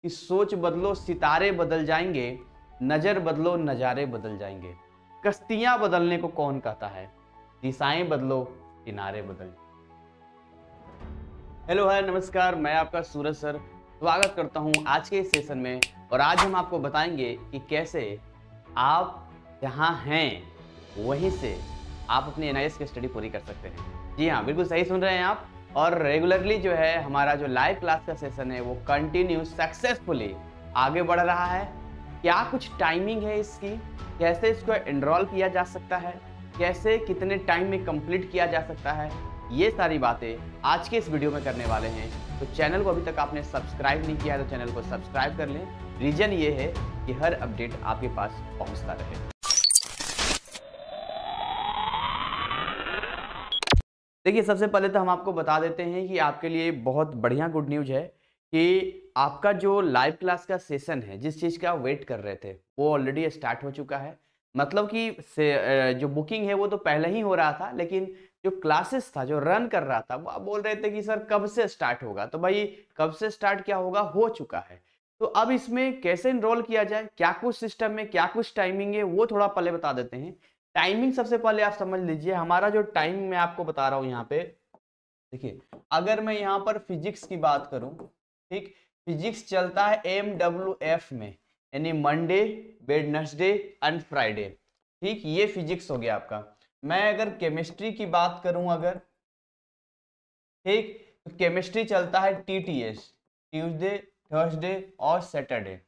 कि सोच बदलो सितारे बदल जाएंगे, नजर बदलो नजारे बदल जाएंगे। कश्तियां बदलने को कौन कहता है, दिशाएं बदलो किनारे बदल। हेलो हाय नमस्कार, मैं आपका सूरज सर स्वागत करता हूं आज के इस सेशन में। और आज हम आपको बताएंगे कि कैसे आप जहां हैं वहीं से आप अपनी एनआईएस की स्टडी पूरी कर सकते हैं। जी हाँ, बिल्कुल सही सुन रहे हैं आप। और रेगुलरली जो है हमारा जो लाइव क्लास का सेशन है वो कंटिन्यू सक्सेसफुली आगे बढ़ रहा है। क्या कुछ टाइमिंग है इसकी, कैसे इसको एनरोल किया जा सकता है, कैसे कितने टाइम में कंप्लीट किया जा सकता है, ये सारी बातें आज के इस वीडियो में करने वाले हैं। तो चैनल को अभी तक आपने सब्सक्राइब नहीं किया है तो चैनल को सब्सक्राइब कर लें। रीजन ये है कि हर अपडेट आपके पास पहुंचता रहे। देखिए, सबसे पहले तो हम आपको बता देते हैं कि आपके लिए बहुत बढ़िया गुड न्यूज़ है कि आपका जो लाइव क्लास का सेशन है, जिस चीज़ का आप वेट कर रहे थे, वो ऑलरेडी स्टार्ट हो चुका है। मतलब कि जो बुकिंग है वो तो पहले ही हो रहा था, लेकिन जो क्लासेस था, जो रन कर रहा था, वो आप बोल रहे थे कि सर कब से स्टार्ट होगा। तो भाई कब से स्टार्ट क्या होगा, हो चुका है। तो अब इसमें कैसे इनरोल किया जाए, क्या कुछ सिस्टम में क्या कुछ टाइमिंग है, वो थोड़ा पहले बता देते हैं। टाइमिंग सबसे पहले आप समझ लीजिए। हमारा जो टाइम मैं आपको बता रहा हूँ यहाँ पे, देखिए, अगर मैं यहाँ पर फिजिक्स की बात करूँ, ठीक, फिजिक्स चलता है MWF में, यानी मंडे, वेडनेसडे एंड फ्राइडे। ठीक, ये फिजिक्स हो गया आपका। मैं अगर केमिस्ट्री की बात करूं, अगर ठीक, तो केमिस्ट्री चलता है TTS, ट्यूसडे, थर्सडे और सैटरडे।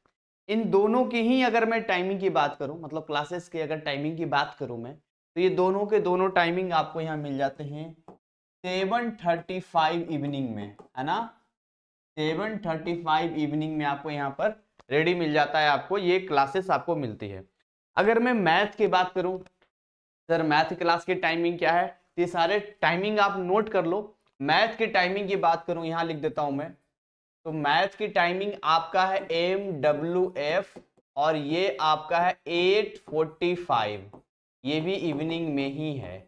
इन दोनों की ही अगर मैं टाइमिंग की बात करूं, मतलब क्लासेस की अगर टाइमिंग की बात करूं मैं, तो ये दोनों के दोनों टाइमिंग आपको यहाँ मिल जाते हैं 7:35 इवनिंग में, है ना। 7:35 इवनिंग में आपको यहाँ पर रेडी मिल जाता है, आपको ये क्लासेस आपको मिलती है। अगर मैं मैथ की बात करूं, सर मैथ क्लास की टाइमिंग क्या है, ये सारे टाइमिंग आप नोट कर लो। मैथ की टाइमिंग की बात करूं, यहां लिख देता हूं मैं। तो मैथ की टाइमिंग आपका है MWF और ये आपका है 8:45, ये भी इवनिंग में ही है।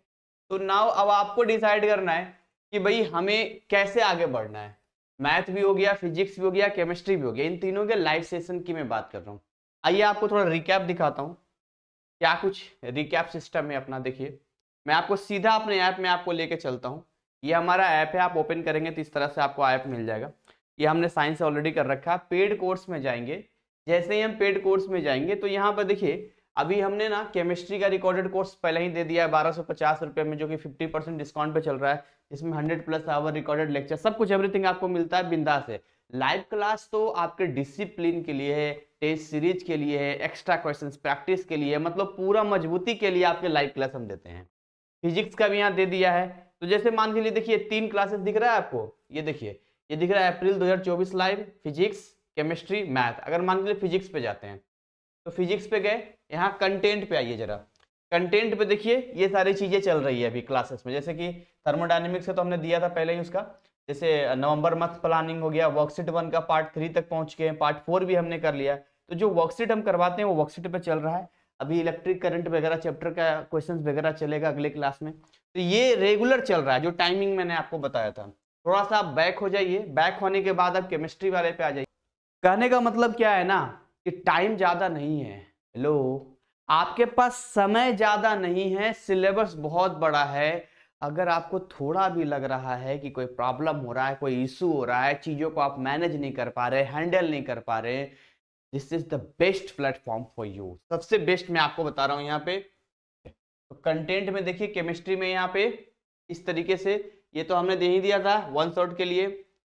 तो नाउ अब आपको डिसाइड करना है कि भाई हमें कैसे आगे बढ़ना है। मैथ भी हो गया, फिजिक्स भी हो गया, केमिस्ट्री भी हो गया, इन तीनों के लाइव सेशन की मैं बात कर रहा हूँ। आइए आपको थोड़ा रिकैप दिखाता हूँ क्या कुछ रिकैप सिस्टम में अपना। देखिए, मैं आपको सीधा अपने ऐप में आपको लेके चलता हूँ। ये हमारा ऐप है, आप ओपन करेंगे तो इस तरह से आपको ऐप मिल जाएगा। ये हमने साइंस से ऑलरेडी कर रखा है। पेड कोर्स में जाएंगे, जैसे ही हम पेड कोर्स में जाएंगे तो यहाँ पर देखिए, अभी हमने ना केमिस्ट्री का रिकॉर्डेड कोर्स पहले ही दे दिया है 1250 रुपये में, जो कि 50% डिस्काउंट पे चल रहा है। इसमें 100+ आवर रिकॉर्डेड लेक्चर, सब कुछ एवरीथिंग आपको मिलता है बिंदास है। लाइव क्लास तो आपके डिसिप्लिन के लिए है, टेस्ट सीरीज के लिए है, एक्स्ट्रा क्वेश्चंस प्रैक्टिस के लिए, मतलब पूरा मजबूती के लिए आपके लाइव क्लास हम देते हैं। फिजिक्स का भी यहाँ दे दिया है। तो जैसे मान के लिए देखिए 3 क्लासेस दिख रहा है आपको, ये देखिए, ये दिख रहा है अप्रैल 2024 लाइव फिजिक्स, केमिस्ट्री, मैथ। अगर मान के लिए फिजिक्स पे जाते हैं तो फिजिक्स पे गए, यहाँ कंटेंट पे आइए जरा। कंटेंट पे देखिए ये सारी चीजें चल रही है अभी क्लासेस में, जैसे कि थर्मोडायनेमिक्स से तो हमने दिया था पहले ही उसका, जैसे नवंबर मंथ प्लानिंग हो गया, वर्कशीट 1 का पार्ट 3 तक पहुंच गए, पार्ट 4 भी हमने कर लिया। तो जो वर्कशीट हम करवाते हैं वो वर्कशीट पे चल रहा है। अभी इलेक्ट्रिक करंट वगैरह चैप्टर का क्वेश्चन वगैरह चलेगा अगले क्लास में। तो ये रेगुलर चल रहा है, जो टाइमिंग मैंने आपको बताया था। थोड़ा सा आप बैक हो जाइए, बैक होने के बाद आप केमिस्ट्री वाले पे आ जाइए। कहने का मतलब क्या है ना, कि टाइम ज्यादा नहीं है। हेलो, आपके पास समय ज्यादा नहीं है, सिलेबस बहुत बड़ा है। अगर आपको थोड़ा भी लग रहा है कि कोई प्रॉब्लम हो रहा है, कोई इशू हो रहा है, चीजों को आप मैनेज नहीं कर पा रहे, हैंडल नहीं कर पा रहे, this is the best platform for you. सबसे बेस्ट मैं आपको बता रहा हूं यहाँ पे। तो कंटेंट में देखिए, केमिस्ट्री में यहाँ पे इस तरीके से, ये तो हमने दे ही दिया था 1 शॉट के लिए,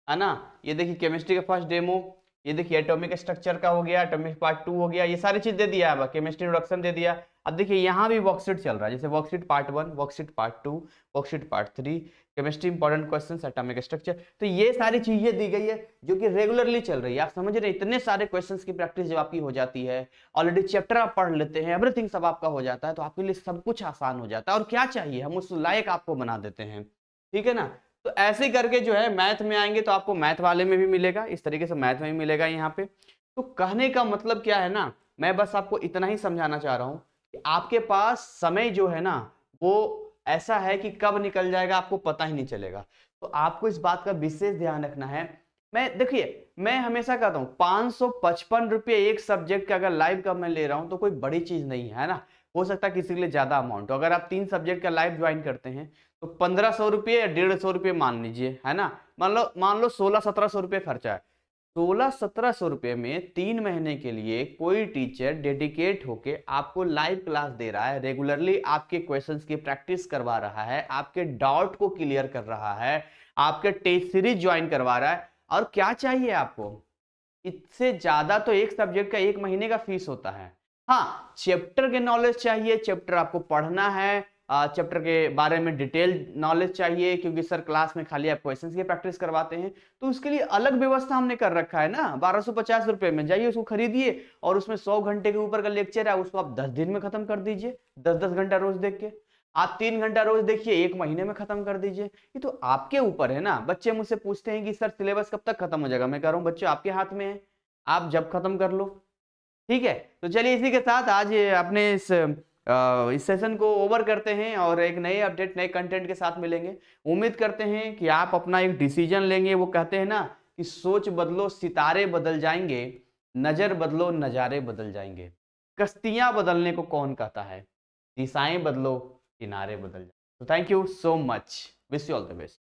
है ना। ये देखिए केमिस्ट्री का फर्स्ट डेमो, ये देखिए एटॉमिक स्ट्रक्चर का हो गया, एटॉमिक पार्ट 2 हो गया, ये सारी चीज दे दिया है, केमिस्ट्री इंट्रोडक्शन दे दिया। अब देखिए यहाँ भी वर्कशीट चल रहा है, जैसे worksheet part 1, worksheet part 2, worksheet part 3, chemistry important questions, atomic structure. तो ये सारी चीजें दी गई है जो कि रेगुलरली चल रही है। आप समझ रहे हैं, इतने सारे क्वेश्चंस की प्रैक्टिस जब आपकी हो जाती है, ऑलरेडी चैप्टर आप पढ़ लेते हैं, एवरीथिंग सब आपका हो जाता है, तो आपके लिए सब कुछ आसान हो जाता है। और क्या चाहिए, हम उस लायक आपको बना देते हैं, ठीक है ना। तो ऐसे करके जो है मैथ में आएंगे तो आपको मैथ वाले में भी मिलेगा, इस तरीके से मैथ में भी मिलेगा यहाँ पे। तो कहने का मतलब क्या है ना, मैं बस आपको इतना ही समझाना चाह रहा हूं कि आपके पास समय जो है ना, वो ऐसा है कि कब निकल जाएगा आपको पता ही नहीं चलेगा। तो आपको इस बात का विशेष ध्यान रखना है देखिए मैं हमेशा कहता हूँ 555 रुपये एक सब्जेक्ट का अगर लाइव का मैं ले रहा हूँ तो कोई बड़ी चीज नहीं है ना। हो सकता है किसी के लिए ज्यादा अमाउंट हो। अगर आप 3 सब्जेक्ट का लाइव ज्वाइन करते हैं तो 1500 रुपये या 150 रुपये मान लीजिए, है ना। मान लो 1600-1700 रुपये खर्चा है। 1600-1700 रुपये में 3 महीने के लिए कोई टीचर डेडिकेट होके आपको लाइव क्लास दे रहा है, रेगुलरली आपके क्वेश्चंस की प्रैक्टिस करवा रहा है, आपके डाउट को क्लियर कर रहा है, आपके टेस्ट सीरीज ज्वाइन करवा रहा है। और क्या चाहिए आपको? इससे ज्यादा तो एक सब्जेक्ट का 1 महीने का फीस होता है। हाँ, चैप्टर के नॉलेज चाहिए, चैप्टर आपको पढ़ना है, चैप्टर के बारे में डिटेल नॉलेज चाहिए, क्योंकि सर क्लास में खाली आप क्वेश्चंस की प्रैक्टिस करवाते हैं, तो उसके लिए अलग व्यवस्था हमने कर रखा है ना। 1250 रुपए में जाइए, उसको खरीदिए और उसमें 100 घंटे के ऊपर का लेक्चर है, उसको आप 10 दिन में खत्म कर दीजिए, 10-10 घंटा रोज देख के। आप 3 घंटा रोज देखिए, 1 महीने में खत्म कर दीजिए। ये तो आपके ऊपर है ना। बच्चे मुझसे पूछते हैं कि सर सिलेबस कब तक खत्म हो जाएगा, मैं कह रहा हूँ बच्चे आपके हाथ में है, आप जब खत्म कर लो। ठीक है, तो चलिए इसी के साथ आज अपने इस सेशन को ओवर करते हैं और एक नए अपडेट नए कंटेंट के साथ मिलेंगे। उम्मीद करते हैं कि आप अपना एक डिसीजन लेंगे। वो कहते हैं ना कि सोच बदलो सितारे बदल जाएंगे, नजर बदलो नजारे बदल जाएंगे, कश्तियां बदलने को कौन कहता है, दिशाएं बदलो किनारे बदल जाए। तो thank you so much, wish you all the best.